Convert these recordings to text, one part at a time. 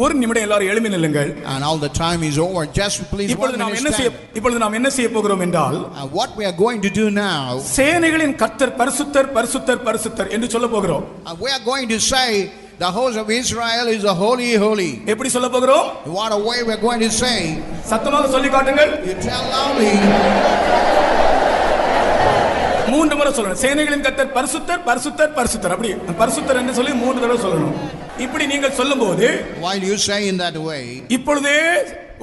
ஒரு நிமிடம் எல்லாரும் எழும்பி நில்லுங்கள். And all the time is over. Just please one minute stand. இப்பொழுது நாம் என்ன செய்ய போகிறோம் என்றால், what we are going to do now, சேனைகளின் கர்த்தர் பரிசுத்தர் பரிசுத்தர் பரிசுத்தர் என்று சொல்ல போகிறோம். We are going to say the host of Israel is a holy holy. எப்படி சொல்ல போகிறோம்? What a way we are going to say. சத்தமாக சொல்லி காட்டுங்கள். You tell loudly. 3 முறை சொல்லணும். சேனைகளின் கர்த்தர் பரிசுத்தர் பரிசுத்தர் பரிசுத்தர். அப்படி பரிசுத்தர் என்று சொல்லி 3 தடவை சொல்லணும். இப்படி நீங்கள் சொல்லும்போது, while you say in that way, இப்பொழுதே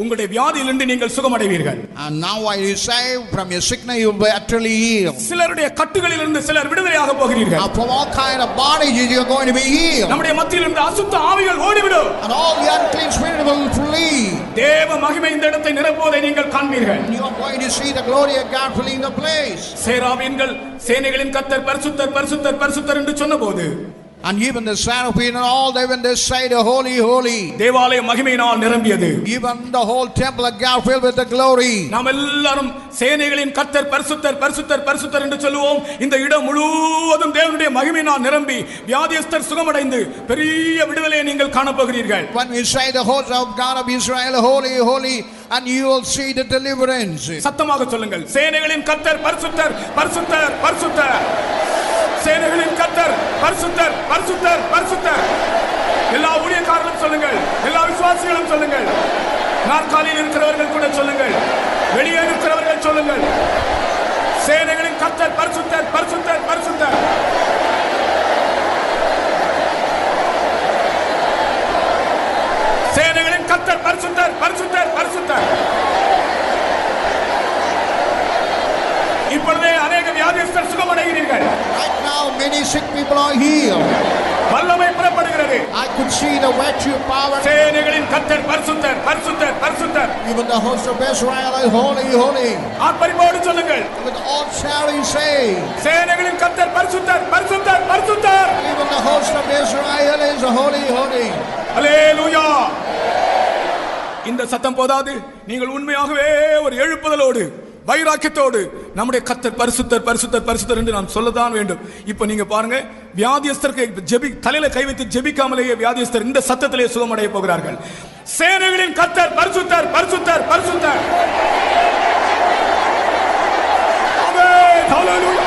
உங்களுடைய வியாதியிலிருந்து நீங்கள் சுகமடைவீர்கள். And now while you say from your sickness you will be utterly healed. சிலருடைய கட்டுகளிலிருந்து சிலர் விடுதலையாக போகிறீர்கள். From all kind of bondages you are going to be healed. நம்முடைய மத்தியிலிருந்து அசுத்த ஆவிகள் ஓடிவிடும். And all the unclean spirit will flee. தேவ மகிமை இந்த இடத்தை நிரப்புவதை நீங்கள் காண்பீர்கள். You are going to see the glory of God filling the place. சேராபீன்கள் சேனைகளின் கர்த்தர் பரிசுத்தர் பரிசுத்தர் பரிசுத்தர் என்று சொன்னபோது, and even the seraphim and all they when they say the holy holy, தேவாலய மகிமையினால் நிரம்பியது. even the whole temple of God filled with the glory. நாம் எல்லாரும் சேனைகளின் கர்த்தர் பரிசுத்தர் பரிசுத்தர் பரிசுத்தர் என்று சொல்லுவோம். இந்த இடம் முழுவதும் தேவனுடைய மகிமையினால் நிரம்பி வியாதியஸ்தர் சுகமடைந்து பெரிய விடுதலையை நீங்கள் காணப்போகிறீர்கள். When we say the host of God of Israel holy holy, and you will see the deliverance. சத்தமாக சொல்லுங்கள். சேனைகளின் கர்த்தர் பரிசுத்தர் பரிசுத்தர் பரிசுத்தர். சேனைகளின் கர்த்தர் பரிசுத்தர் பரிசுத்தர் பரிசுத்தர். எல்லா ஊழியக்காரர்களும் சொல்லுங்கள். எல்லா விசுவாசிகளும் சொல்லுங்கள். நாற்காலியில் இருக்கிறவர்கள் கூட சொல்லுங்கள். வெளியே இருக்கிறவர்கள் சொல்லுங்கள். சேனைகளின் கர்த்தர் பரிசுத்தர் பரிசுத்தர் பரிசுத்தர். சேனைகளின் கர்த்தர் பரிசுத்தர் பரிசுத்தர் பரிசுத்தர். இப்பொழுதே अनेक வியாதியஸ்தர் சுகமடைகிறீர்கள். Right now many sick people are healed. வல்லமை புறப்படுகிறது. I could see the virtue power. சேனைகளின் கர்த்தர் பரிசுத்தர் பரிசுத்தர் பரிசுத்தர். Even the host of Israel is holy holy. ஆர்ப்பரிப்போடு சொல்லுங்கள். With all shall we say, சேனைகளின் கர்த்தர் பரிசுத்தர் பரிசுத்தர் பரிசுத்தர். even the host of Israel is holy holy. அல்லேலூயா. இந்த சத்தம் போதாது. நீங்கள் உண்மையாகவே ஒரு எழுப்புதலோடு வைராக்கியத்தோடு நம்முடைய கர்த்தர் பரிசுத்தர் பரிசுத்தர் பரிசுத்தர் என்று நாம் சொல்லதான் வேண்டும். இப்போ நீங்க பாருங்க, வியாதியஸ்தருக்கு தலையில கை வைத்து ஜெபிக்காமலேயே வியாதியஸ்தர் இந்த சத்தத்திலே சுகமடைய போகிறார்கள். சேனைகளின் கர்த்தர் பரிசுத்தர் பரிசுத்தர் பரிசுத்தர். ஆமென். ஹalleluya.